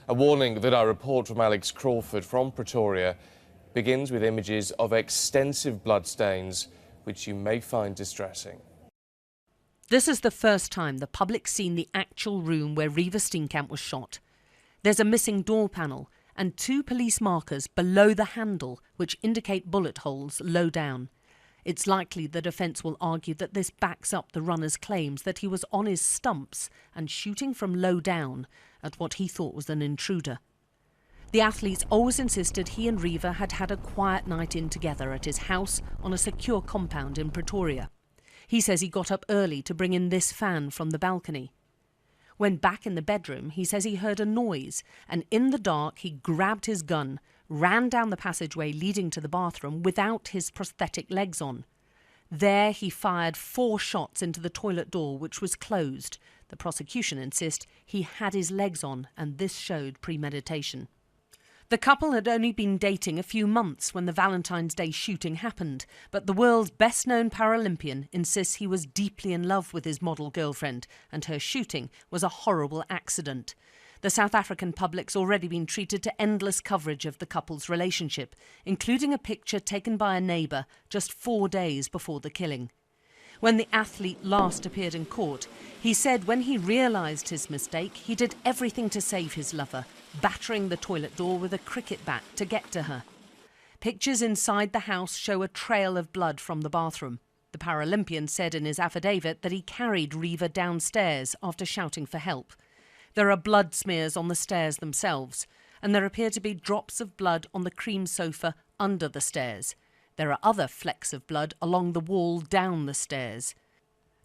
A warning that our report from Alex Crawford from Pretoria begins with images of extensive bloodstains, which you may find distressing. This is the first time the public's seen the actual room where Reeva Steenkamp was shot. There's a missing door panel and 2 police markers below the handle which indicate bullet holes low down. It's likely the defence will argue that this backs up the runner's claims that he was on his stumps and shooting from low down at what he thought was an intruder. The athletes always insisted he and Reeva had had a quiet night in together at his house on a secure compound in Pretoria. He says he got up early to bring in this fan from the balcony. When back in the bedroom, he says he heard a noise, and in the dark he grabbed his gun, ran down the passageway leading to the bathroom without his prosthetic legs on. There he fired 4 shots into the toilet door, which was closed. The prosecution insist he had his legs on, and this showed premeditation. The couple had only been dating a few months when the Valentine's Day shooting happened, but the world's best-known paralympian insists he was deeply in love with his model girlfriend and her shooting was a horrible accident. The South African public's already been treated to endless coverage of the couple's relationship, including a picture taken by a neighbour just 4 days before the killing. When the athlete last appeared in court, he said when he realised his mistake, he did everything to save his lover, battering the toilet door with a cricket bat to get to her. Pictures inside the house show a trail of blood from the bathroom. The Paralympian said in his affidavit that he carried Reeva downstairs after shouting for help. There are blood smears on the stairs themselves, and there appear to be drops of blood on the cream sofa under the stairs. There are other flecks of blood along the wall down the stairs.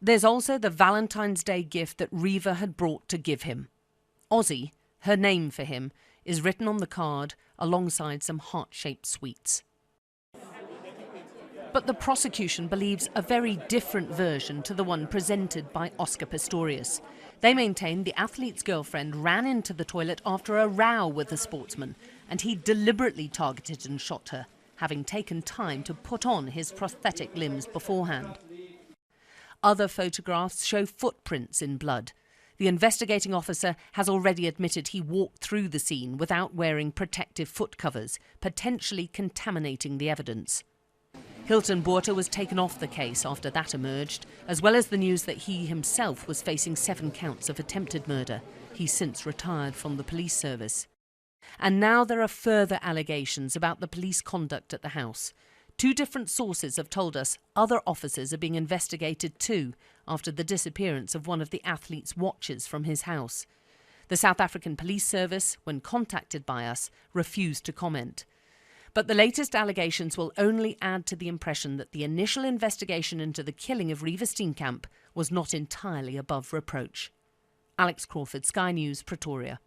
There's also the Valentine's Day gift that Reeva had brought to give him. Ozzy, her name for him, is written on the card alongside some heart-shaped sweets. But the prosecution believes a very different version to the one presented by Oscar Pistorius. They maintain the athlete's girlfriend ran into the toilet after a row with the sportsman, and he deliberately targeted and shot her, having taken time to put on his prosthetic limbs beforehand. Other photographs show footprints in blood. The investigating officer has already admitted he walked through the scene without wearing protective foot covers, potentially contaminating the evidence. Hilton Botha was taken off the case after that emerged, as well as the news that he himself was facing 7 counts of attempted murder. He's since retired from the police service. And now there are further allegations about the police conduct at the house. 2 different sources have told us other officers are being investigated too after the disappearance of one of the athlete's watches from his house. The South African Police Service, when contacted by us, refused to comment. But the latest allegations will only add to the impression that the initial investigation into the killing of Reeva Steenkamp was not entirely above reproach. Alex Crawford, Sky News, Pretoria.